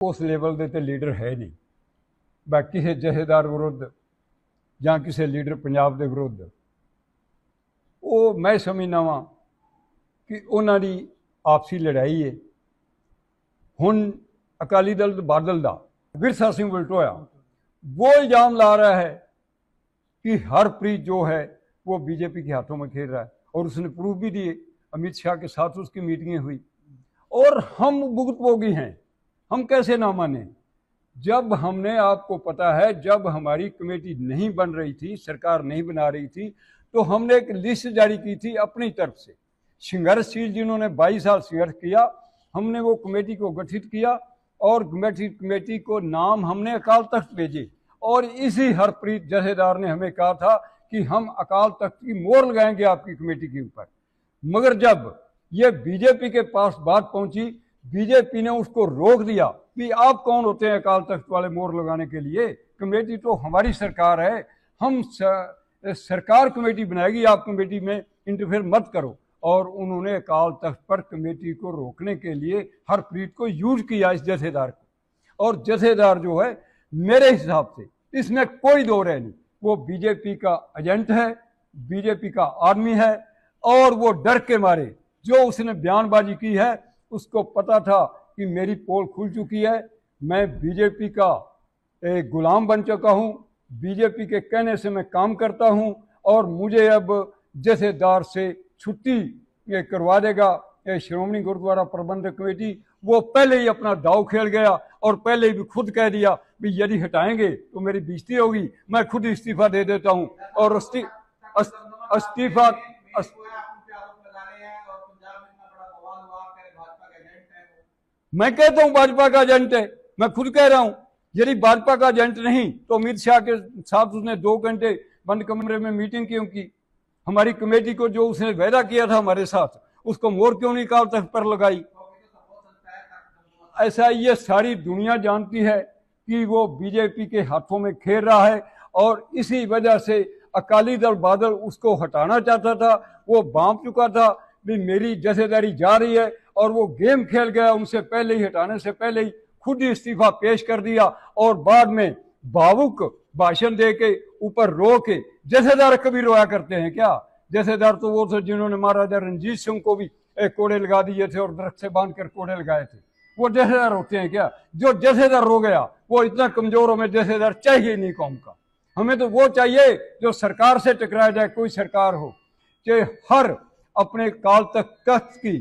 उस लेवल के तो लीडर है नहीं। बाकी किसी जथेदार विरुद्ध ਜਾਂ किसी लीडर पंजाब के विरुद्ध वो मैं समझना वा कि उन्होंने आपसी लड़ाई है। हुण अकाली दल बादल का विरसा सिंह वलटोया वो इल्ज़ाम ला रहा है कि हरप्रीत जो है वो बीजेपी के हाथों में खेल रहा है, और उसने प्रूफ भी दिए। अमित शाह के साथ उसकी मीटिंगें हुई, और हम भुगतभोगी हैं। हम कैसे ना माने जब हमने, आपको पता है, जब हमारी कमेटी नहीं बन रही थी, सरकार नहीं बना रही थी, तो हमने एक लिस्ट जारी की थी अपनी तरफ से। संघर्षशील जिन्होंने 22 साल संघर्ष किया, हमने वो कमेटी को गठित किया और कमेटी को नाम हमने अकाल तख्त भेजे, और इसी हरप्रीत जथेदार ने हमें कहा था कि हम अकाल तख्त की मोहर लगाएंगे आपकी कमेटी के ऊपर। मगर जब ये बीजेपी के पास बात पहुंची, बीजेपी ने उसको रोक दिया कि आप कौन होते हैं अकाल तख्त वाले मोहर लगाने के लिए, कमेटी तो हमारी सरकार है, हम सरकार कमेटी बनाएगी, आप कमेटी में इंटरफेयर मत करो। और उन्होंने अकाल तख्त पर कमेटी को रोकने के लिए हरप्रीत को यूज किया, इस जथेदार को। और जथेदार जो है मेरे हिसाब से इसमें कोई दो राय नहीं, वो बीजेपी का एजेंट है, बीजेपी का आदमी है, और वो डर के मारे जो उसने बयानबाजी की है, उसको पता था कि मेरी पोल खुल चुकी है, मैं बीजेपी का गुलाम बन चुका हूं, बीजेपी के कहने से मैं काम करता हूं, और मुझे अब जथेदार से छुट्टी करवा देगा श्रोमणी गुरुद्वारा प्रबंधक कमेटी। वो पहले ही अपना दाव खेल गया और पहले ही भी खुद कह दिया भी यदि हटाएंगे तो मेरी बेइज्जती होगी, मैं खुद इस्तीफा दे देता हूं। और इस्तीफा मैं कहता हूं भाजपा का एजेंट है, मैं खुद कह रहा हूं। यदि भाजपा का एजेंट नहीं तो अमित शाह के साथ उसने 2 घंटे बंद कमरे में मीटिंग क्यों की? हमारी कमेटी को जो उसने वायदा किया था हमारे साथ, उसको मोहर क्यों नहीं अकाल तख्त पर लगाई? ऐसा ये सारी दुनिया जानती है कि वो बीजेपी के हाथों में खेल रहा है, और इसी वजह से अकाली दल बादल उसको हटाना चाहता था। वो भांप चुका था भी मेरी जथेदारी जा रही है, और वो गेम खेल गया। उनसे पहले ही, हटाने से पहले ही खुद ही इस्तीफा पेश कर दिया, और बाद में भावुक भाषण दे के ऊपर रो के। जथेदार कभी रोया करते हैं क्या? जथेदार तो वो थे जिन्होंने महाराजा रंजीत सिंह को भी कोड़े लगा दिए थे और दरख्त से बांध कर कोड़े लगाए थे। वो जथेदार होते हैं क्या? जो जथेदार रो गया वो इतना कमजोर, हमें जथेदार चाहिए नहीं कौम का। हमें तो वो चाहिए जो सरकार से टकराया जाए, कोई सरकार हो, कि हर अपने काल तख्त की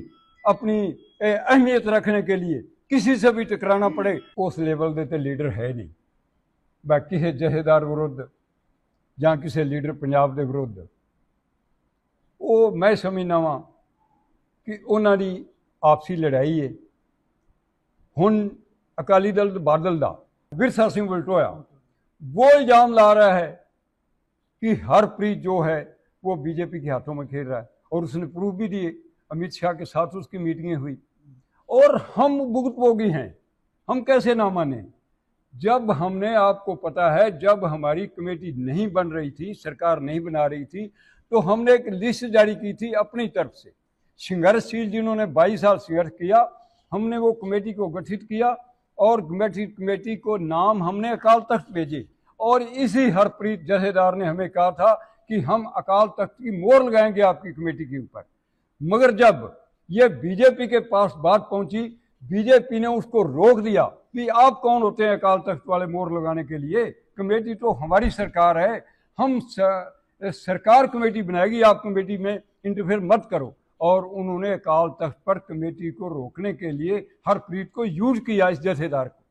अपनी अहमियत रखने के लिए किसी से भी टकराना पड़े। उस लेवल के तो लीडर है नहीं। बाकी किसी जथेदार विरुद्ध ਜਾਂ किसी लीडर पंजाब के विरुद्ध वो मैं समझना वा कि उन्होंने आपसी लड़ाई है। हुण अकाली दल बादल का विरसा सिंह वलटोया वो इल्ज़ाम ला रहा है कि हरप्रीत जो है वो बीजेपी के हाथों में खेल रहा है, और उसने प्रूफ भी दिए। अमित शाह के साथ उसकी मीटिंगें हुई, और हम भुगतभोगी हैं। हम कैसे ना माने जब हमने, आपको पता है, जब हमारी कमेटी नहीं बन रही थी, सरकार नहीं बना रही थी, तो हमने एक लिस्ट जारी की थी अपनी तरफ से। संघर्षशील जिन्होंने 22 साल संघर्ष किया, हमने वो कमेटी को गठित किया, और कमेटी को नाम हमने अकाल तख्त भेजे, और इसी हरप्रीत जथेदार ने हमें कहा था कि हम अकाल तख्त की मोहर लगाएंगे आपकी कमेटी के ऊपर। मगर जब ये बीजेपी के पास बात पहुंची, बीजेपी ने उसको रोक दिया कि आप कौन होते हैं अकाल तख्त वाले मोहर लगाने के लिए, कमेटी तो हमारी सरकार है, हम सरकार कमेटी बनाएगी, आप कमेटी में इंटरफेयर मत करो। और उन्होंने अकाल तख्त पर कमेटी को रोकने के लिए हरप्रीत को यूज किया, इस जथेदार को।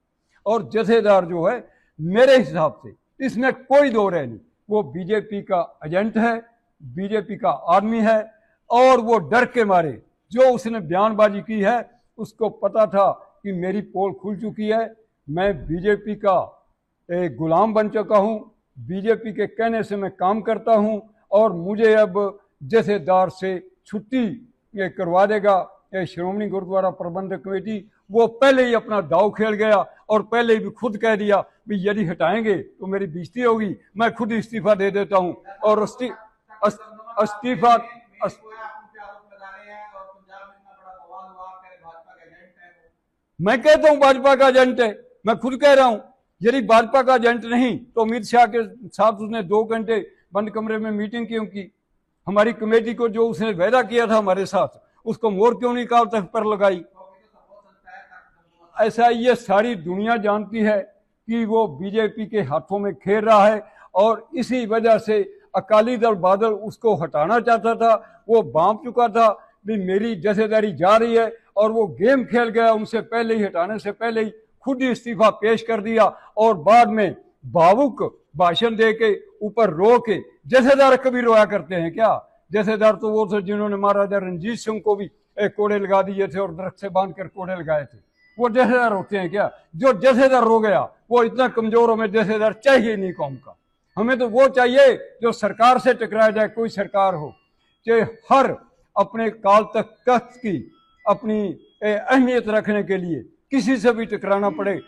और जथेदार जो है मेरे हिसाब से इसमें कोई दो राय नहीं, वो बीजेपी का एजेंट है, बीजेपी का आदमी है, और वो डर के मारे जो उसने बयानबाजी की है, उसको पता था कि मेरी पोल खुल चुकी है, मैं बीजेपी का गुलाम बन चुका हूं, बीजेपी के कहने से मैं काम करता हूं, और मुझे अब जथेदार से छुट्टी करवा देगा श्रोमणी गुरुद्वारा प्रबंधक कमेटी। वो पहले ही अपना दाव खेल गया, और पहले ही भी खुद कह दिया भी यदि हटाएंगे तो मेरी बेइज्जती होगी, मैं खुद इस्तीफा दे देता हूं। और इस्तीफा मैं कहता हूं भाजपा का एजेंट है, मैं खुद कह रहा हूं। यदि भाजपा का एजेंट नहीं तो अमित शाह के साथ उसने 2 घंटे बंद कमरे में मीटिंग क्यों की? हमारी कमेटी को जो उसने वायदा किया था हमारे साथ, उसको मोहर क्यों नहीं काल तक पर लगाई? ऐसा ये सारी दुनिया जानती है कि वो बीजेपी के हाथों में खेल रहा है, और इसी वजह से अकाली दल बादल उसको हटाना चाहता था। वो भांप चुका था भी मेरी जथेदारी जा रही है, और वो गेम खेल गया। उनसे पहले ही, हटाने से पहले ही खुद ही इस्तीफा पेश कर दिया, और बाद में भावुक भाषण दे के ऊपर रो के। जथेदार कभी रोया करते हैं क्या? जथेदार तो वो थे जिन्होंने महाराजा रंजीत सिंह को भी कोड़े लगा दिए थे और दरख्त से बांध कर कोड़े लगाए थे। वो जथेदार होते हैं क्या? जो जथेदार रो गया वो इतना कमजोर, हमें जथेदार चाहिए नहीं कौम का। हमें तो वो चाहिए जो सरकार से टकराया जाए, कोई सरकार हो, चाहे हर अपने काल तक तख्त की अपनी अहमियत रखने के लिए किसी से भी टकराना पड़े,